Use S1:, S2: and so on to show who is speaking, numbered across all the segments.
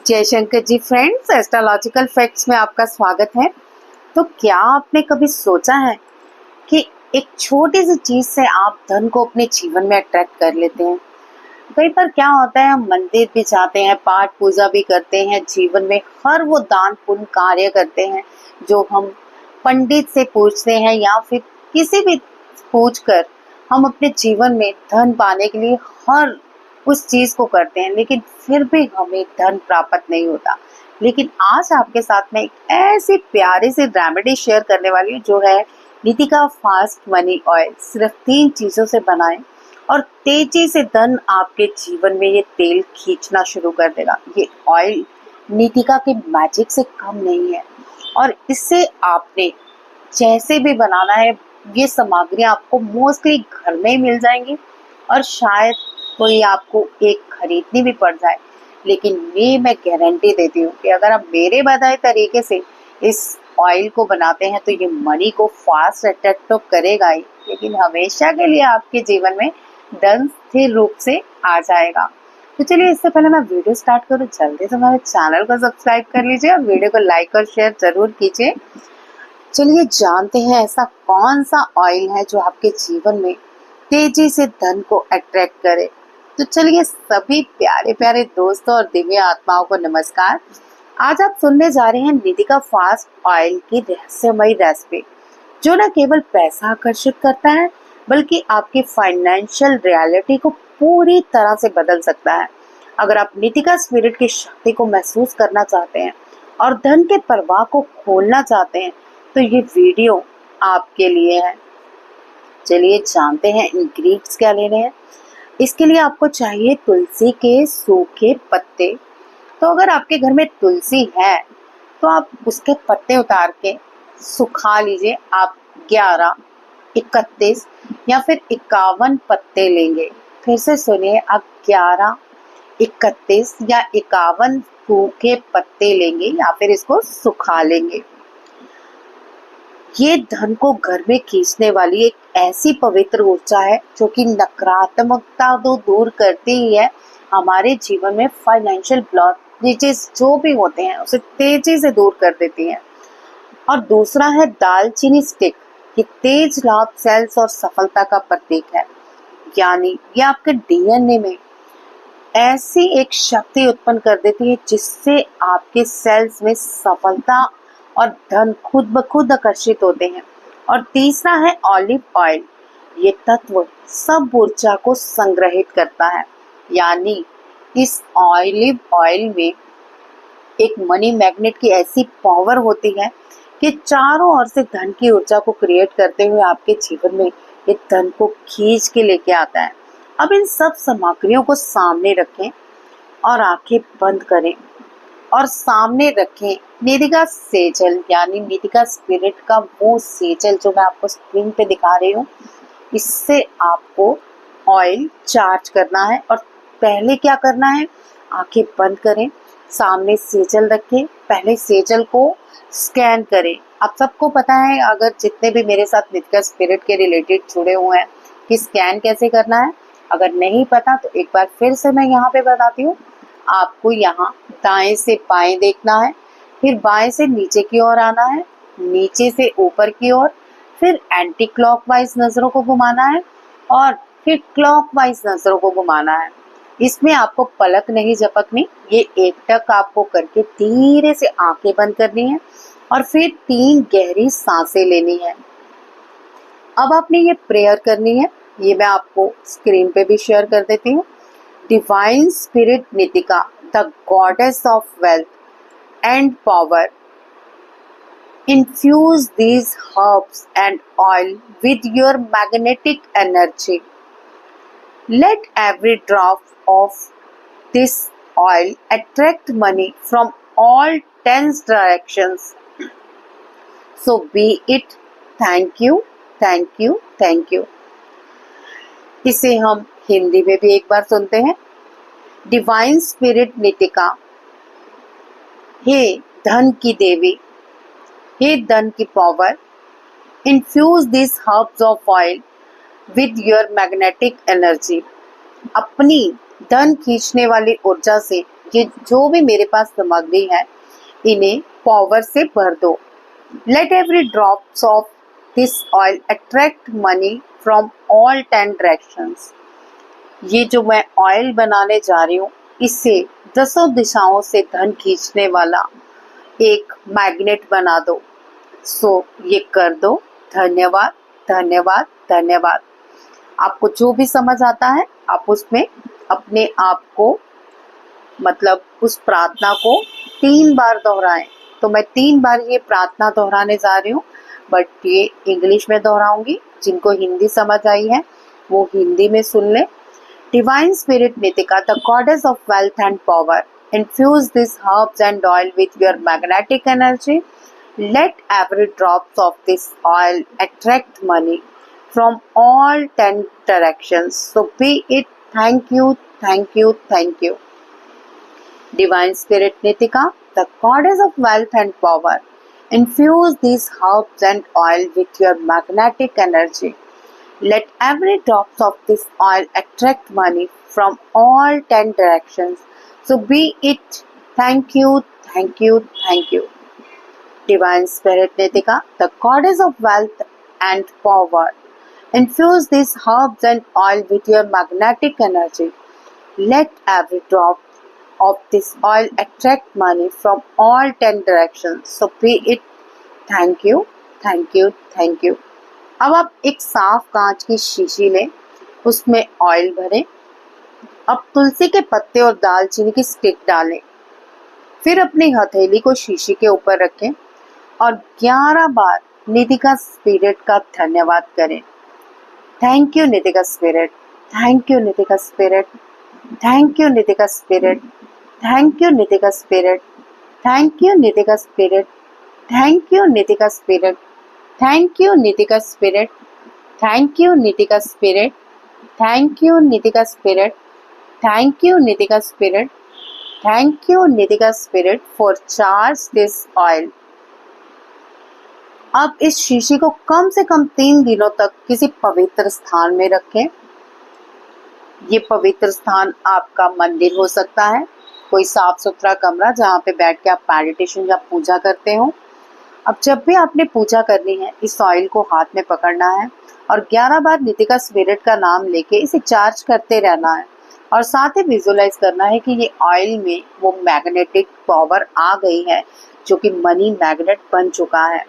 S1: जयशंकर जी friends, astrological facts में आपका स्वागत है। तो क्या आपने कभी सोचा है कि एक छोटी सी चीज से आप धन को अपने जीवन में अट्रैक्ट कर लेते हैं। कई बार क्या होता है, हम मंदिर भी जाते हैं, पाठ पूजा भी करते हैं, जीवन में हर वो दान पुण्य कार्य करते हैं जो हम पंडित से पूछते हैं या फिर किसी भी पूछ कर हम अपने जीवन में धन पाने के लिए हर उस चीज को करते हैं, लेकिन फिर भी हमें धन प्राप्त नहीं होता। लेकिन आज आपके साथ में एक ऐसी प्यारी सी रेमेडी शेयर करने वाली हूँ जो है नीतिका फास्ट मनी ऑयल। सिर्फ 3 चीजों से बनाएं और तेजी से धन आपके जीवन में ये तेल खींचना शुरू कर देगा। ये ऑयल नीतिका के मैजिक से कम नहीं है और इससे आपने जैसे भी बनाना है, ये सामग्री आपको मोस्टली घर में ही मिल जाएंगी और शायद कोई आपको एक खरीदनी भी पड़ जाए। लेकिन ये मैं गारंटी देती हूँ कि अगर आप मेरे बताए तरीके से इस ऑयल को बनाते हैं तो ये मनी को फास्ट अट्रैक्ट तो करेगा ही, लेकिन हमेशा के लिए आपके जीवन में धन स्थिर रूप से आ जाएगा। तो चलिए, इससे पहले मैं वीडियो स्टार्ट करूँ, जल्दी से हमारे चैनल को सब्सक्राइब कर लीजिए और वीडियो को लाइक और शेयर जरूर कीजिए। चलिए जानते हैं ऐसा कौन सा ऑयल है जो आपके जीवन में तेजी से धन को अट्रैक्ट करे। तो चलिए, सभी प्यारे प्यारे दोस्तों और दिव्य आत्माओं को नमस्कार। आज आप सुनने जा रहे हैं नीतिका फास्ट ऑयल की रहस्यमयी रेसिपी, जो न केवल पैसा आकर्षित करता है बल्कि आपकी फाइनेंशियल रियलिटी को पूरी तरह से बदल सकता है। अगर आप नीतिका स्पिरिट की शक्ति को महसूस करना चाहते हैं और धन के प्रवाह को खोलना चाहते हैं तो ये वीडियो आपके लिए है। चलिए जानते हैं इंग्रेडिएंट्स क्या लेने हैं। इसके लिए आपको चाहिए तुलसी के सूखे पत्ते। तो अगर आपके घर में तुलसी है तो आप उसके पत्ते उतार के सुखा लीजिए। आप 11, 31 या फिर 51 पत्ते लेंगे। फिर से सुनिए, आप 11, 31 या 51 सूखे पत्ते लेंगे या फिर इसको सुखा लेंगे। ये धन को घर में खींचने वाली एक ऐसी पवित्र ऊर्जा है जो कि नकारात्मकता तो दूर करती ही है, हमारे जीवन में फाइनेंशियल ब्लॉकेजेस जो भी होते हैं उसे तेजी से दूर कर देती है। और दूसरा है दालचीनी स्टिक। ये तेज लाभ, सेल्स और सफलता का प्रतीक है। यानी ये आपके डीएनए में ऐसी एक शक्ति उत्पन्न कर देती है जिससे आपके सेल्स में सफलता और धन खुद ब खुद आकर्षित होते हैं। और तीसरा है ऑलिव ऑयल। ये तत्व सब ऊर्जा को संग्रहित करता है। यानी इस ऑलिव ऑयल में एक मनी मैग्नेट की ऐसी पावर होती है कि चारों ओर से धन की ऊर्जा को क्रिएट करते हुए आपके जीवन में ये धन को खींच के लेके आता है। अब इन सब सामग्रियों को सामने रखें और आंखें बंद करें और सामने रखें नीतिका सेजल, यानी नीतिका स्पिरिट का वो सेजल जो मैं आपको स्क्रीन पे दिखा रही हूँ। इससे आपको ऑयल चार्ज करना है और पहले क्या करना है, आंखें बंद करें, सामने सेजल रखें, पहले सेजल को स्कैन करें। आप सबको पता है, अगर जितने भी मेरे साथ नीतिका स्पिरिट के रिलेटेड जुड़े हुए हैं, कि स्कैन कैसे करना है। अगर नहीं पता तो एक बार फिर से मैं यहाँ पे बताती हूँ। आपको यहाँ दाएं से बाएं देखना है, फिर बाएं से नीचे की ओर आना है, नीचे से ऊपर की ओर, फिर एंटी क्लॉकवाइज नजरों को घुमाना है और फिर क्लॉकवाइज नजरों को घुमाना है। इसमें आपको पलक नहीं झपकनी। ये एकटक आपको करके धीरे से आंखें बंद करनी है और फिर 3 गहरी सांसें लेनी है। अब आपने ये प्रेयर करनी है, ये मैं आपको स्क्रीन पे भी शेयर कर देती हूँ। Divine Spirit Nitika, the goddess of wealth and power, infuse these herbs and oil with your magnetic energy. Let every drop of this oil attract money from all 10 directions. So be it. Thank you, thank you, thank you. इसे हम हिंदी में भी एक बार सुनते हैं। Divine spirit Nitika, हे धन की देवी, हे धन की power, infuse this herbs of oil with your magnetic energy. अपनी धन खींचने वाली ऊर्जा से ये जो भी मेरे पास सामग्री है इन्हें पावर से भर दो। Let every drops of this oil attract money from all 10 directions. ये जो मैं ऑयल बनाने जा रही हूँ इससे 10 दिशाओं से धन खींचने वाला एक मैग्नेट बना दो। सो ये कर दो। धन्यवाद धन्यवाद धन्यवाद। आपको जो भी समझ आता है आप उसमें अपने आप को मतलब उस प्रार्थना को 3 बार दोहराएं। तो मैं 3 बार ये प्रार्थना दोहराने जा रही हूँ, बट ये इंग्लिश में दोहराऊंगी। जिनको हिंदी समझ आई है वो हिंदी में सुन ले। Divine spirit Nitika, the goddess of wealth and power, infuse these herbs and oil with your magnetic energy. Let every drop of this oil attract money from all 10 directions. So be it. Thank you, thank you, thank you. Divine Spirit Nitika, the goddess of wealth and power, infuse these herbs and oil with your magnetic energy. Let every drop of this oil attract money from all 10 directions. So be it. Thank you, thank you, thank you. Divine Spirit Nitika, the goddess of wealth and power, infuse these herbs and oil with your magnetic energy. Let every drop of this oil attract money from all 10 directions. So be it. Thank you, thank you, thank you. अब आप एक साफ कांच की शीशी लें, उसमें oil भरें। अब तुलसी के पत्ते और दालचीनी की स्टिक डालें। फिर अपनी हथेली को शीशी के ऊपर रखें और 11 बार नितिका स्पिरिट का धन्यवाद करें। Thank you Nitika spirit, thank you Nitika spirit, thank you Nitika spirit, thank you Nitika spirit, thank you Nitika spirit, thank you Nitika spirit, thank you Nitika spirit, thank you Nitika spirit, thank you Nitika spirit, thank you Nitika spirit, thank you Nitika spirit for charge this oil. अब इस शीशी को कम से कम 3 दिनों तक किसी पवित्र स्थान में रखें। ये पवित्र स्थान आपका मंदिर हो सकता है, कोई साफ सुथरा कमरा जहाँ पे बैठ के आप मेडिटेशन या पूजा करते हो। अब जब भी आपने पूजा करनी है इस ऑयल को हाथ में पकड़ना है और 11 बार नितिका स्पिरिट का नाम लेके इसे चार्ज करते रहना है और साथ ही विजुलाइज करना है कि ये ऑयल में वो मैग्नेटिक पावर आ गई है जो कि मनी मैग्नेट बन चुका है।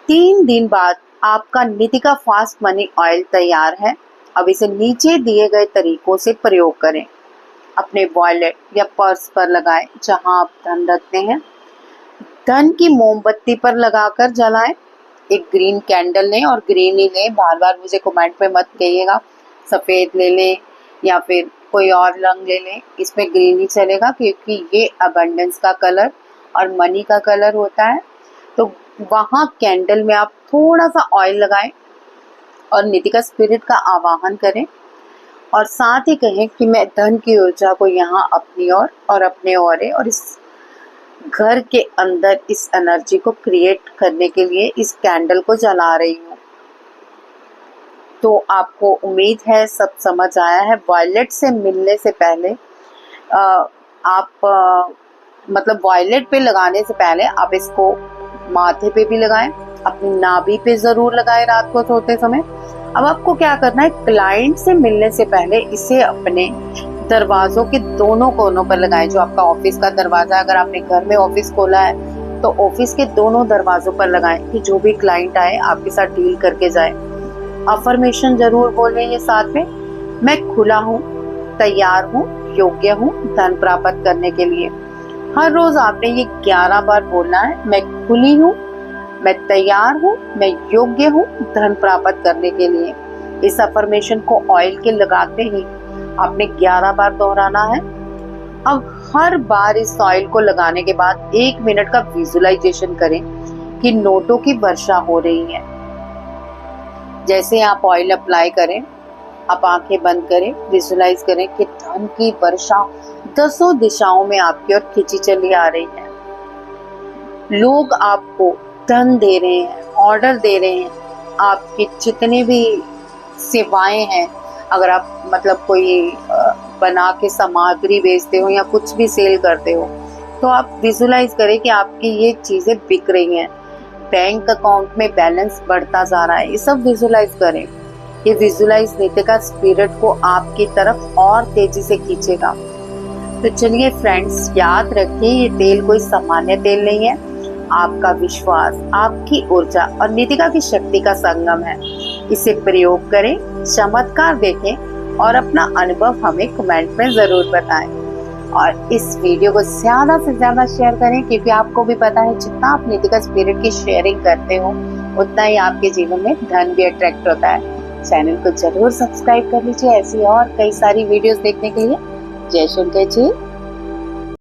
S1: 3 दिन बाद आपका नितिका फास्ट मनी ऑयल तैयार है। अब इसे नीचे दिए गए तरीकों से प्रयोग करें। अपने वॉलेट या पर्स पर लगाएं जहां आप धन रखते हैं। धन की मोमबत्ती पर लगाकर जलाएं। एक ग्रीन कैंडल लें और ग्रीन ही लें। बार बार मुझे कमेंट पे मत कहिएगा सफ़ेद ले लें या फिर कोई और रंग ले लें, इसमें ग्रीन ही चलेगा क्योंकि ये अबंडेंस का कलर और मनी का कलर होता है। तो वहाँ कैंडल में आप थोड़ा सा ऑयल लगाएं और नितिका स्पिरिट का आवाहन करें और साथ ही कहें कि मैं धन की ऊर्जा को यहाँ अपनी ओर और अपने ओर और इस घर के अंदर इस एनर्जी को क्रिएट करने के लिए इस कैंडल को जला रही हूँ। तो आपको उम्मीद है सब समझ आया है। वॉयलेट से मिलने से पहले मतलब वॉयलेट पे लगाने से पहले आप इसको माथे पे भी लगाएं, अपनी नाभि पे जरूर लगाएं रात को सोते समय। अब आपको क्या करना है, क्लाइंट से मिलने से पहले इसे अपने दरवाजों के दोनों कोनों पर लगाएं। जो आपका ऑफिस का दरवाजा, अगर आपने घर में ऑफिस खोला है तो ऑफिस के दोनों दरवाजों पर लगाएं कि जो भी क्लाइंट आए आपके साथ डील करके जाए। अफर्मेशन जरूर बोलें ये साथ में, मैं खुला हूँ, तैयार हूँ, योग्य हूँ धन प्राप्त करने के लिए। हर रोज आपने ये 11 बार बोलना है। मैं खुली हूँ, मैं तैयार हूँ, मैं योग्य हूँ धन प्राप्त करने के लिए। इस अफर्मेशन को ऑयल के लगाते ही आपने 11 बार दोहराना है। अब हर बार इस ऑयल को लगाने के बाद 1 मिनट का विजुअलाइजेशन करें कि नोटों की वर्षा हो रही है। जैसे आप ऑयल अप्लाई करें, आप आंखें बंद करें, विजुअलाइज करें कि धन की वर्षा 10 दिशाओं में आपकी ओर खींची चली आ रही है। लोग आपको धन दे रहे हैं, ऑर्डर दे रहे हैं। आपकी जितनी भी सेवाएं हैं, अगर आप मतलब कोई बना के सामग्री बेचते हो या कुछ भी सेल करते हो, तो आप विजुलाइज करें कि आपकी ये चीजें बिक रही हैं, बैंक अकाउंट में बैलेंस बढ़ता जा रहा है। ये सब विजुलाइज करें। ये विजुलाइज नीति का स्पिरिट को आपकी तरफ और तेजी से खींचेगा। तो चलिए फ्रेंड्स, याद रखिए ये तेल कोई सामान्य तेल नहीं है। आपका विश्वास, आपकी ऊर्जा और नीतिका की शक्ति का संगम है। इसे प्रयोग करें, चमत्कार देखें और अपना अनुभव हमें कमेंट में जरूर बताएं। और इस वीडियो को ज्यादा से ज्यादा शेयर करें, क्योंकि आपको भी पता है जितना आप नीतिका स्पिरिट की शेयरिंग करते हो उतना ही आपके जीवन में धन भी अट्रैक्ट होता है। चैनल को जरूर सब्सक्राइब कर लीजिए ऐसी और कई सारी वीडियोस देखने के लिए। जय शंकर जी।